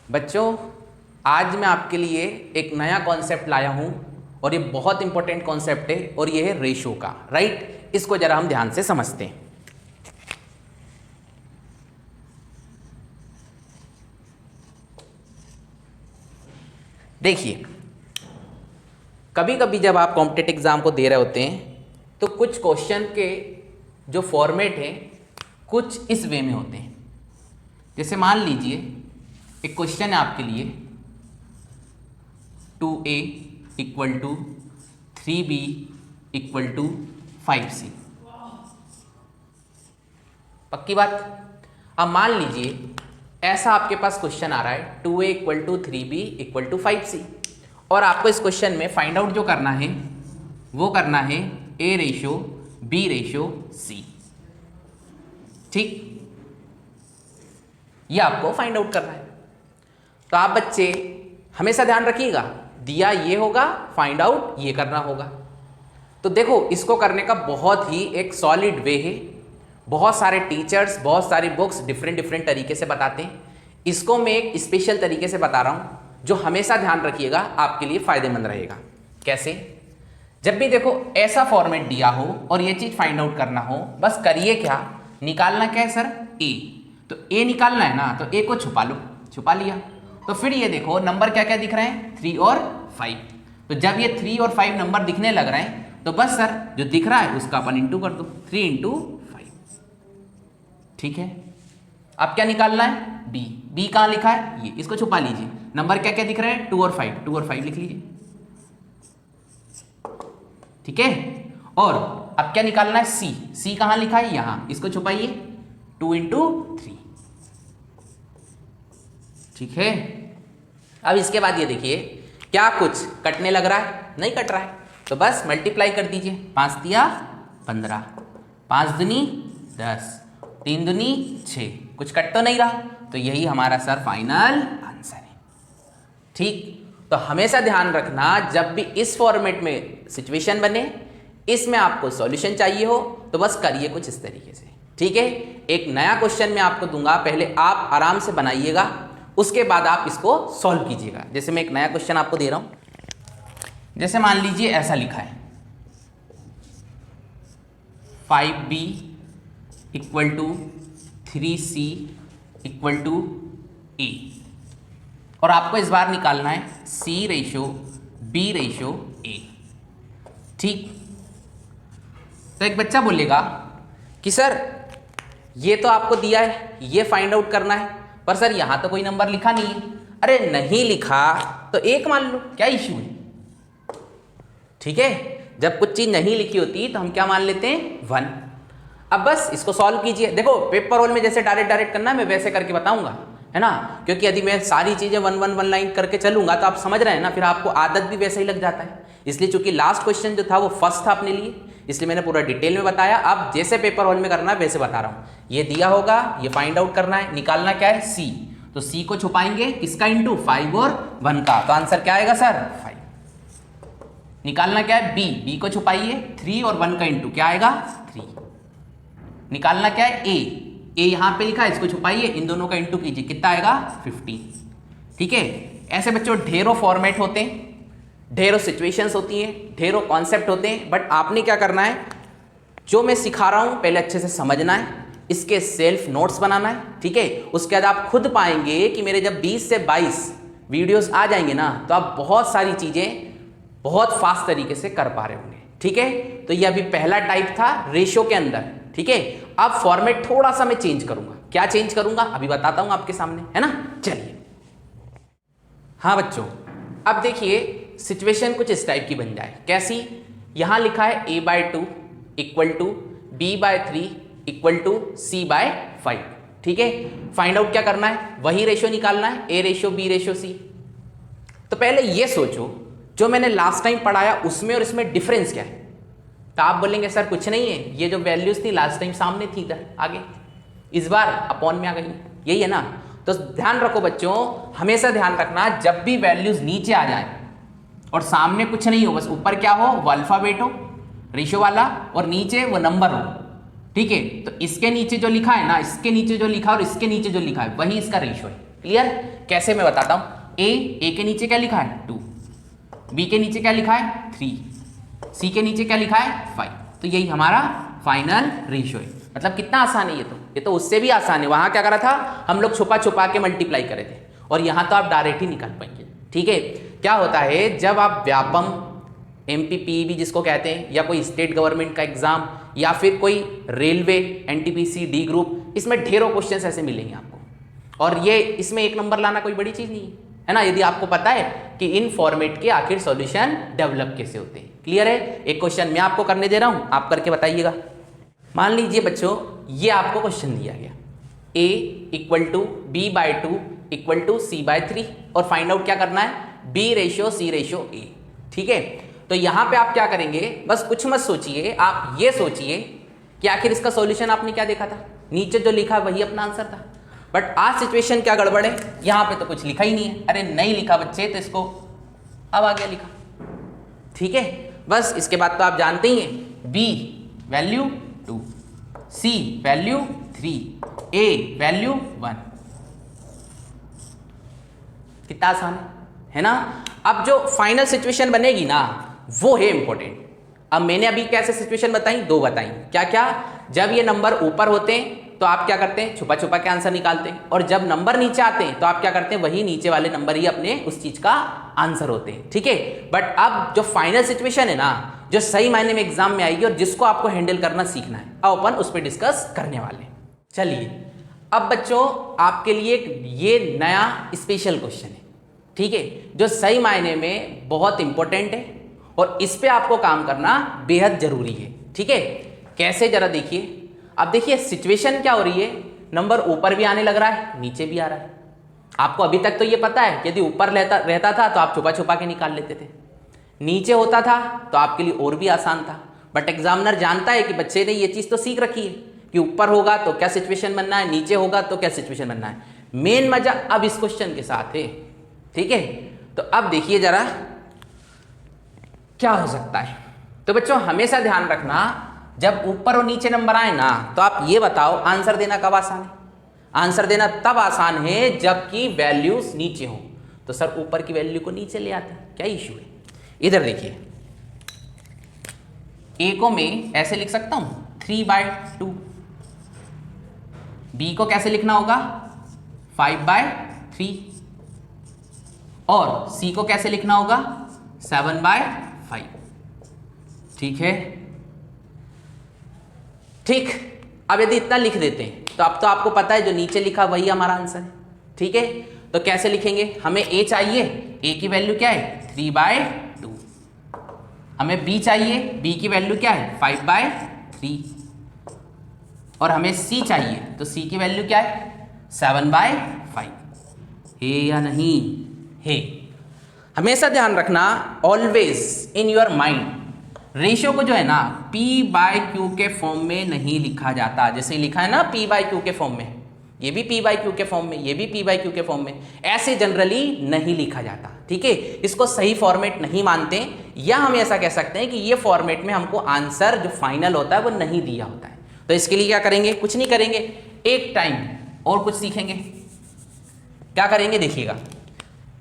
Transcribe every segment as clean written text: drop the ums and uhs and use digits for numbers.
बच्चों, आज मैं आपके लिए एक नया कॉन्सेप्ट लाया हूं और ये बहुत इंपॉर्टेंट कॉन्सेप्ट है और ये है रेशो का। राइट, इसको जरा हम ध्यान से समझते हैं। देखिए, कभी कभी जब आप कॉम्पिटिटिव एग्जाम को दे रहे होते हैं तो कुछ क्वेश्चन के जो फॉर्मेट है कुछ इस वे में होते हैं। जैसे मान लीजिए एक क्वेश्चन है आपके लिए 2a equal to 3b equal to 5c। पक्की बात। अब मान लीजिए ऐसा आपके पास क्वेश्चन आ रहा है 2a equal to 3b equal to 5c और आपको इस क्वेश्चन में फाइंड आउट जो करना है वो करना है a ratio b ratio c। ठीक, ये आपको फाइंड आउट करना है। तो आप बच्चे हमेशा ध्यान रखिएगा, दिया ये होगा, फाइंड आउट ये करना होगा। तो देखो, इसको करने का बहुत ही एक सॉलिड वे है। बहुत सारे टीचर्स, बहुत सारी बुक्स डिफरेंट तरीके से बताते हैं। इसको मैं एक स्पेशल तरीके से बता रहा हूं जो हमेशा ध्यान रखिएगा, आपके लिए फायदेमंद रहेगा। कैसे? जब भी देखो ऐसा फॉर्मेट दिया हो और ये चीज फाइंड आउट करना हो, बस करिए क्या, निकालना क्या है सर, ए। तो ए निकालना है ना, तो ए को छुपा लो, छुपा लिया। तो फिर ये देखो नंबर क्या क्या दिख रहे हैं, 3 और 5। तो जब ये 3 और 5 नंबर दिखने लग रहे हैं तो बस सर जो दिख रहा है उसका अपन इंटू कर दो, 3 इंटू 5। ठीक है, अब क्या निकालना है, बी। बी कहाँ लिखा है, ये, इसको छुपा लीजिए। नंबर क्या क्या दिख रहे हैं, 2 और 5, 2 और 5 लिख लीजिए। ठीक है, और अब क्या निकालना है, सी। सी कहाँ लिखा है, यहां, इसको छुपाइए, 2 इंटू 3। ठीक है, अब इसके बाद ये देखिए क्या कुछ कटने लग रहा है, नहीं कट रहा है, तो बस मल्टीप्लाई कर दीजिए। 5 दिया 15, 5 दूनी 10, 3 दूनी 6, कुछ कट तो नहीं रहा। तो यही हमारा सर फाइनल आंसर है। ठीक, तो हमेशा ध्यान रखना, जब भी इस फॉर्मेट में सिचुएशन बने, इसमें आपको सॉल्यूशन चाहिए हो तो बस करिए कुछ इस तरीके से। ठीक है, एक नया क्वेश्चन मैं आपको दूंगा, पहले आप आराम से बनाइएगा, उसके बाद आप इसको सॉल्व कीजिएगा। जैसे मैं एक नया क्वेश्चन आपको दे रहा हूं, जैसे मान लीजिए ऐसा लिखा है 5b equal to 3c equal to a और आपको इस बार निकालना है c ratio b ratio a। ठीक, तो एक बच्चा बोलेगा कि सर ये तो आपको दिया है, ये फाइंड आउट करना है, पर सर यहां तो कोई नंबर लिखा नहीं है। अरे नहीं लिखा तो 1 मान लो, क्या इश्यू है। ठीक है, जब कुछ चीज नहीं लिखी होती तो हम क्या मान लेते हैं, 1। अब बस इसको सॉल्व कीजिए। देखो पेपर रोल में जैसे डायरेक्ट करना है, मैं वैसे करके बताऊंगा, है ना, क्योंकि यदि मैं सारी चीजें वन लाइन करके चलूंगा तो आप समझ रहे हैं ना, फिर आपको आदत भी वैसे ही लग जाता है। इसलिए चूंकि लास्ट क्वेश्चन जो था वो फर्स्ट था अपने लिए, इसलिए मैंने पूरा डिटेल में बताया। अब जैसे पेपर हॉल में करना है वैसे बता रहा हूं। ये दिया होगा, ये फाइंड आउट करना है, निकालना क्या है, सी। तो सी को छुपाएंगे किसका, इंटू 5 और 1 का, तो आंसर क्या आएगा सर, 5। निकालना क्या है, बी। बी को छुपाइए, 3 और 1 का इंटू क्या आएगा, 3। निकालना क्या है, ए। ए यहां पे लिखा है, इसको छुपाइए, इन दोनों का इंटू कीजिए, कितना आएगा, 15। ठीक है, ऐसे बच्चों ढेरों फॉर्मेट होते हैं, ढेरों सिचुएशंस होती हैं, ढेरों कॉन्सेप्ट होते हैं, बट आपने क्या करना है, जो मैं सिखा रहा हूं पहले अच्छे से समझना है, इसके सेल्फ नोट्स बनाना है। ठीक है, उसके बाद आप खुद पाएंगे कि मेरे जब 20 से 22 वीडियोस आ जाएंगे ना, तो आप बहुत सारी चीजें बहुत फास्ट तरीके से कर पा रहे होंगे। ठीक है, तो ये अभी पहला टाइप था रेशो के अंदर। ठीक है, अब फॉर्मेट थोड़ा सा मैं चेंज करूंगा। क्या चेंज करूंगा अभी बताता हूं आपके सामने, है ना। चलिए, हाँ बच्चों, अब देखिए सिचुएशन कुछ इस टाइप की बन जाए। कैसी, यहां लिखा है a/2 equal to b/3 equal to c/5। ठीक है, फाइंड आउट क्या करना है, वही रेशो निकालना है, a ratio b ratio c। तो पहले ये सोचो जो मैंने लास्ट टाइम पढ़ाया उसमें और इसमें डिफरेंस क्या है। तो आप बोलेंगे सर कुछ नहीं है, ये जो वैल्यूज थी लास्ट टाइम सामने थी, इधर आगे, इस बार अपॉन में आ गई, यही है ना। तो ध्यान रखो बच्चों, हमेशा ध्यान रखना, जब भी वैल्यूज नीचे आ जाए और सामने कुछ नहीं हो, बस ऊपर क्या हो, वो अल्फाबेट हो रेशो वाला और नीचे वो नंबर हो। ठीक है, तो इसके नीचे जो लिखा है ना, इसके नीचे जो लिखा और इसके नीचे जो लिखा है वही इसका रेशो है। क्लियर? कैसे मैं बताता हूँ। ए के नीचे क्या लिखा है 2, बी के नीचे क्या लिखा है 3, सी के नीचे क्या लिखा है 5। तो यही हमारा फाइनल रेशियो है। मतलब कितना आसान है ये तो उससे भी आसान है। वहां क्या करा था हम लोग छुपा छुपा के मल्टीप्लाई करे थे, और यहाँ तो आप डायरेक्ट ही निकाल पाएंगे। ठीक है, क्या होता है जब आप व्यापम MPPEB जिसको कहते हैं, या कोई स्टेट गवर्नमेंट का एग्जाम, या फिर कोई रेलवे NTPC D ग्रुप, इसमें ढेरों क्वेश्चंस ऐसे मिलेंगे आपको, और ये इसमें 1 नंबर लाना कोई बड़ी चीज़ नहीं है ना, यदि आपको पता है कि इन फॉर्मेट के आखिर सॉल्यूशन डेवलप कैसे होते हैं। क्लियर है? एक क्वेश्चन मैं आपको करने दे रहा हूँ, आप करके बताइएगा। मान लीजिए बच्चों ये आपको क्वेश्चन दिया गया, A = B/2 = C/3, और फाइंड आउट क्या करना है B/C/A। ठीक है, तो यहाँ पे आप क्या करेंगे, बस कुछ मत सोचिए, आप ये सोचिए कि आखिर इसका सॉल्यूशन आपने क्या देखा था, नीचे जो लिखा वही अपना आंसर था। बट आज सिचुएशन क्या गड़बड़ है, यहाँ पे तो कुछ लिखा ही नहीं है। अरे नहीं लिखा बच्चे, तो इसको अब आ गया लिखा। ठीक है, बस इसके बाद तो आप जानते ही हैं, B value 2, C value 3, A value 1। कितना आसान है ना? अब जो फाइनल सिचुएशन बनेगी ना वो है इंपॉर्टेंट। अब मैंने अभी कैसे सिचुएशन बताई, 2 बताई। क्या क्या? जब ये नंबर ऊपर होते हैं तो आप क्या करते हैं, छुपा छुपा के आंसर निकालते हैं, और जब नंबर नीचे आते हैं तो आप क्या करते हैं, वही नीचे वाले नंबर ही अपने उस चीज का आंसर होते हैं। ठीक है, बट अब जो फाइनल सिचुएशन है ना, जो सही मायने में एग्जाम में आएगी और जिसको आपको हैंडल करना सीखना है, अब अपन उस पर डिस्कस करने वाले हैं। चलिए, अब बच्चों आपके लिए ये नया स्पेशल क्वेश्चन है। ठीक है, जो सही मायने में बहुत इंपॉर्टेंट है, और इस पे आपको काम करना बेहद जरूरी है। ठीक है, कैसे जरा देखिए। अब देखिए सिचुएशन क्या हो रही है, नंबर ऊपर भी आने लग रहा है, नीचे भी आ रहा है। आपको अभी तक तो ये पता है कि यदि ऊपर रहता था तो आप छुपा छुपा के निकाल लेते थे, नीचे होता था तो आपके लिए और भी आसान था। बट एग्जामिनर जानता है कि बच्चे ने ये चीज़ तो सीख रखी है कि ऊपर होगा तो क्या सिचुएशन बनना है, नीचे होगा तो क्या सिचुएशन बनना है। मेन मजा अब इस क्वेश्चन के साथ है। ठीक है, तो अब देखिए जरा क्या हो सकता है। तो बच्चों हमेशा ध्यान रखना, जब ऊपर और नीचे नंबर आए ना, तो आप ये बताओ आंसर देना कब आसान है। आंसर देना तब आसान है जबकि वैल्यूज नीचे हो। तो सर ऊपर की वैल्यू को नीचे ले आते हैं, क्या इश्यू है? इधर देखिए, A को मैं ऐसे लिख सकता हूं 3/2, B को कैसे लिखना होगा 5/3, और C को कैसे लिखना होगा 7/5। ठीक है, ठीक। अब यदि इतना लिख देते हैं तो अब तो आपको पता है जो नीचे लिखा वही हमारा आंसर है। ठीक है, तो कैसे लिखेंगे, हमें A चाहिए, A की वैल्यू क्या है 3/2, हमें B चाहिए, B की वैल्यू क्या है 5/3, और हमें C चाहिए तो C की वैल्यू क्या है 7/5। है या नहीं है? हमेशा ध्यान रखना, always in your mind, ratio को जो है ना P/Q के फॉर्म में नहीं लिखा जाता। जैसे लिखा है ना P/Q के फॉर्म में, ये भी P/Q के फॉर्म में, ये भी P/Q के फॉर्म में, ऐसे जनरली नहीं लिखा जाता। ठीक है, इसको सही फॉर्मेट नहीं मानते, या हम ऐसा कह सकते हैं कि ये फॉर्मेट में हमको आंसर जो फाइनल होता है वो नहीं दिया होता है। तो इसके लिए क्या करेंगे, कुछ नहीं करेंगे, एक टाइम और कुछ सीखेंगे। क्या करेंगे देखिएगा,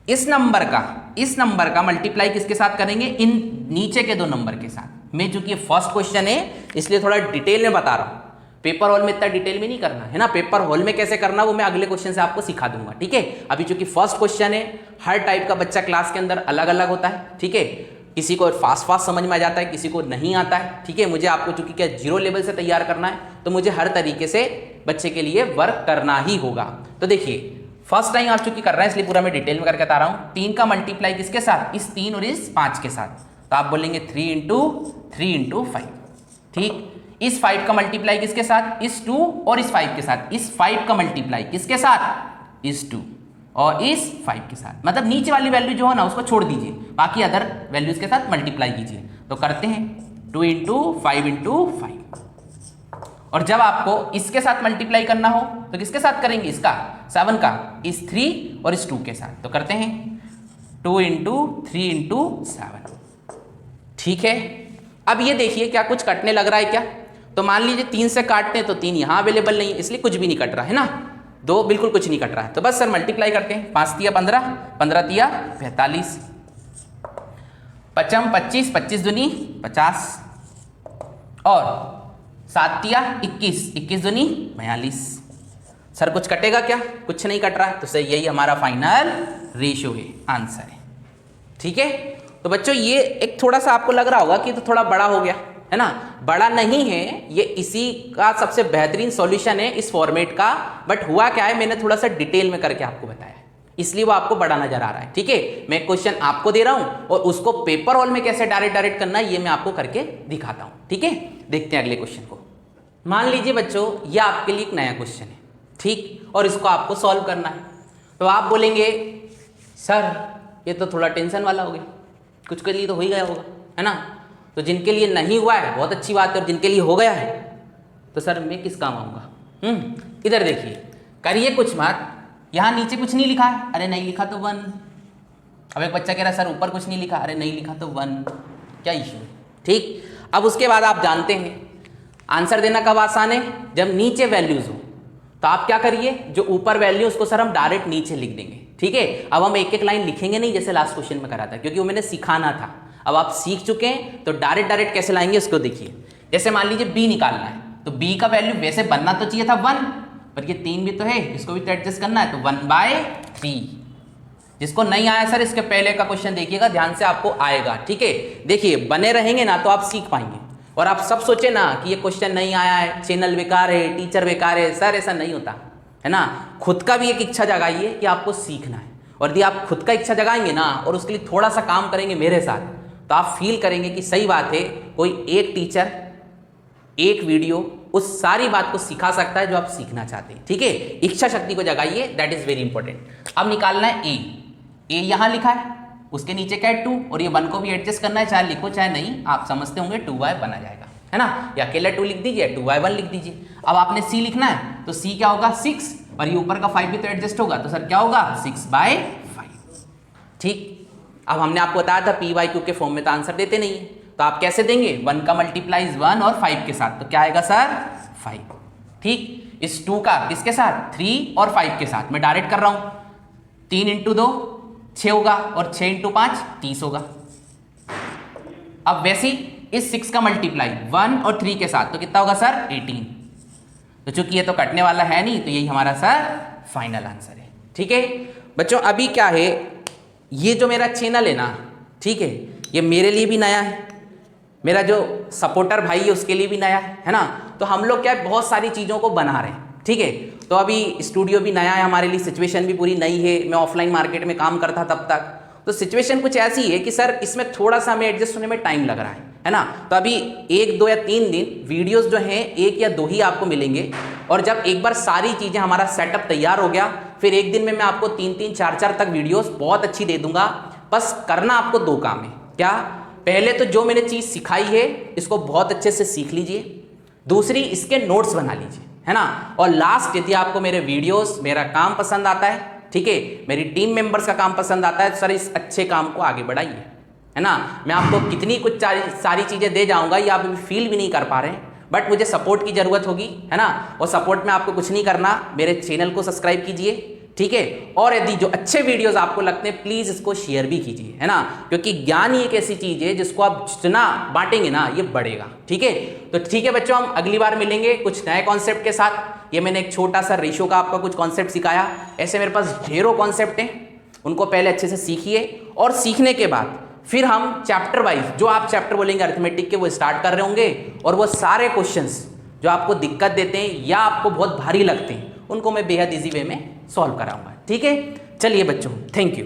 इस नंबर का मल्टीप्लाई किसके साथ करेंगे, इन नीचे के 2 नंबर के साथ। मैं चूंकि फर्स्ट क्वेश्चन है इसलिए थोड़ा डिटेल में बता रहा हूं, पेपर हॉल में इतना डिटेल में नहीं करना है ना। पेपर हॉल में कैसे करना वो मैं अगले क्वेश्चन से आपको सिखा दूंगा। ठीक है, अभी चूंकि फर्स्ट क्वेश्चन है, हर टाइप का बच्चा क्लास के अंदर अलग अलग होता है। ठीक है, किसी को फास्ट समझ में आ जाता है, किसी को नहीं आता है। ठीक है, मुझे आपको चूंकि क्या 0 लेवल से तैयार करना है, तो मुझे हर तरीके से बच्चे के लिए वर्क करना ही होगा। तो देखिए, फर्स्ट टाइम आप चूंकि कर रहे हैं इसलिए पूरा मैं डिटेल में करके बता रहा हूं। 3 का मल्टीप्लाई किसके साथ, इस 3 और इस 5 के साथ, तो आप बोलेंगे 3 × 5। ठीक, इस 5 का मल्टीप्लाई किसके साथ, इस 2 और इस 5 के साथ। इस 5 का मल्टीप्लाई किसके साथ, इस 2 और इस 5 के साथ। मतलब नीचे वाली वैल्यू जो है ना उसको छोड़ दीजिए, बाकी अदर वैल्यूज के साथ मल्टीप्लाई कीजिए। तो करते हैं 2 × 5 × 5। और जब आपको इसके साथ मल्टीप्लाई करना हो तो किसके साथ करेंगे, इसका 7 का, इस 3 और इस 2 के साथ। तो करते हैं 2 × 3 × 7। ठीक है, अब ये देखिए क्या कुछ कटने लग रहा है क्या। तो मान लीजिए 3 से काटते हैं तो 3 यहाँ अवेलेबल नहीं है, इसलिए कुछ भी नहीं कट रहा है ना। 2 बिल्कुल कुछ नहीं कट रहा है, तो बस सर मल्टीप्लाई करते हैं। 5 तिया 15, 15 तिया 45, 5 25, 25 दूनी 50 और 7 तिया 21, 21 दूनी 42। सर कुछ कटेगा क्या? कुछ नहीं कट रहा है, तो सर यही हमारा फाइनल रेशियो है, आंसर है। ठीक है, तो बच्चों ये एक थोड़ा सा आपको लग रहा होगा कि तो थोड़ा बड़ा हो गया है ना, बड़ा नहीं है, ये इसी का सबसे बेहतरीन सॉल्यूशन है इस फॉर्मेट का। बट हुआ क्या है, मैंने थोड़ा सा डिटेल में करके आपको बताया है, इसलिए वो आपको बड़ा नजर आ रहा है। ठीक है, मैं क्वेश्चन आपको दे रहा हूं और उसको पेपर हॉल में कैसे डायरेक्ट करना है ये मैं आपको करके दिखाता हूं। ठीक है, देखते हैं अगले क्वेश्चन को। मान लीजिए बच्चों ये आपके लिए एक नया क्वेश्चन है, ठीक, और इसको आपको सॉल्व करना है। तो आप बोलेंगे सर ये तो थोड़ा टेंशन वाला हो गया, कुछ के लिए तो हो ही गया होगा, है ना। तो जिनके लिए नहीं हुआ है बहुत अच्छी बात है, और जिनके लिए हो गया है तो सर मैं किस काम आऊँगा। इधर देखिए, करिए कुछ बात, यहाँ नीचे कुछ नहीं लिखा है, अरे नहीं लिखा तो 1। अब एक बच्चा कह रहा है सर ऊपर कुछ नहीं लिखा, अरे नहीं लिखा तो 1, क्या इशू है। ठीक, अब उसके बाद आप जानते हैं आंसर देना कब आसान है, जब नीचे वैल्यूज हो। तो आप क्या करिए, जो ऊपर वैल्यू उसको सर हम डायरेक्ट नीचे लिख देंगे। ठीक है, अब हम एक एक लाइन लिखेंगे नहीं जैसे लास्ट क्वेश्चन में करा था, क्योंकि वो मैंने सिखाना था। अब आप सीख चुके हैं तो डायरेक्ट कैसे लाएंगे उसको देखिए। जैसे मान लीजिए बी निकालना है, तो बी का वैल्यू वैसे बनना तो चाहिए था 1, पर ये 3 भी तो है, इसको भी तो एडजस्ट करना है, तो 1/3। जिसको नहीं आया सर इसके पहले का क्वेश्चन देखिएगा ध्यान से, आपको आएगा। ठीक है, देखिए बने रहेंगे ना तो आप सीख पाएंगे। और आप सब सोचे ना कि ये क्वेश्चन नहीं आया है, चैनल बेकार है, टीचर बेकार है, सर ऐसा नहीं होता है ना। खुद का भी एक इच्छा जगाइए कि आपको सीखना है, और यदि आप खुद का इच्छा जगाएंगे ना और उसके लिए थोड़ा सा काम करेंगे मेरे साथ, तो आप फील करेंगे कि सही बात है, कोई एक टीचर एक वीडियो उस सारी बात को सिखा सकता है जो आप सीखना चाहते हैं। ठीक है, इच्छा शक्ति को जगाइए, दैट इज वेरी इंपॉर्टेंट। अब निकालना है ए यहाँ लिखा है, उसके नीचे क्या है 2, और ये 1 को भी एडजस्ट करना है, चाहे लिखो चाहे नहीं, आप समझते होंगे 2/1 आ जाएगा, है ना। या अकेला 2 लिख दीजिए, 2/1 लिख दीजिए। अब आपने सी लिखना है, तो सी क्या होगा 6, और ये ऊपर का 5 भी तो एडजस्ट होगा, तो सर क्या होगा 6/5। ठीक, अब हमने आपको बताया था p/q के फॉर्म में तो आंसर देते नहीं है, तो आप कैसे देंगे, 1 का मल्टीप्लाइज 1 और 5 के साथ, तो क्या आएगा सर 5। ठीक, इस 2 का किसके साथ, 3 और 5 के साथ मैं डायरेक्ट कर रहा हूं, 3 × 2 6 होगा, और 6 × 5 30 होगा। अब वैसे ही इस 6 का मल्टीप्लाई 1 और 3 के साथ, तो कितना होगा सर 18। तो चूंकि ये तो कटने वाला है नहीं, तो यही हमारा सर फाइनल आंसर है। ठीक है बच्चों, अभी क्या है, ये जो मेरा चैनल है ना, ठीक है, ये मेरे लिए भी नया है, मेरा जो सपोर्टर भाई है उसके लिए भी नया है ना। तो हम लोग क्या है बहुत सारी चीज़ों को बना रहे हैं। ठीक है, तो अभी स्टूडियो भी नया है हमारे लिए, सिचुएशन भी पूरी नई है, मैं ऑफलाइन मार्केट में काम करता तब तक, तो सिचुएशन कुछ ऐसी है कि सर इसमें थोड़ा सा हमें एडजस्ट होने में टाइम लग रहा है ना। तो अभी 1, 2 या 3 दिन वीडियोस जो हैं 1 या 2 ही आपको मिलेंगे, और जब एक बार सारी चीज़ें हमारा सेटअप तैयार हो गया, फिर एक दिन में मैं आपको 3-3, 4-4 तक वीडियोस बहुत अच्छी दे दूंगा। बस करना आपको 2 काम है। क्या, पहले तो जो मैंने चीज़ सिखाई है इसको बहुत अच्छे से सीख लीजिए, दूसरी इसके नोट्स बना लीजिए, है ना। और लास्ट, यदि आपको मेरे वीडियोस, मेरा काम पसंद आता है, ठीक है, मेरी टीम मेंबर्स का काम पसंद आता है, तो सर इस अच्छे काम को आगे बढ़ाइए, है ना। मैं आपको कितनी कुछ सारी चीज़ें दे जाऊंगा ये आप अभी फील भी नहीं कर पा रहे हैं, बट मुझे सपोर्ट की ज़रूरत होगी, है ना। और सपोर्ट में आपको कुछ नहीं करना, मेरे चैनल को सब्सक्राइब कीजिए, ठीक है। और यदि जो अच्छे वीडियोस आपको लगते हैं प्लीज़ इसको शेयर भी कीजिए, है ना, क्योंकि ज्ञान ही एक ऐसी चीज़ है जिसको आप जितना बांटेंगे ना ये बढ़ेगा। ठीक है, तो ठीक है बच्चों, हम अगली बार मिलेंगे कुछ नए कॉन्सेप्ट के साथ। ये मैंने एक छोटा सा रेशो का आपका कुछ कॉन्सेप्ट सिखाया, ऐसे मेरे पास ढेरों कॉन्सेप्ट हैं, उनको पहले अच्छे से सीखिए, और सीखने के बाद फिर हम चैप्टर वाइज, जो आप चैप्टर बोलेंगे अरिथमेटिक के, वो स्टार्ट कर रहे होंगे, और वो सारे क्वेश्चंस जो आपको दिक्कत देते हैं या आपको बहुत भारी लगते हैं उनको मैं बेहद ईजी वे में सॉल्व कराऊंगा। ठीक है, चलिए बच्चों, थैंक यू।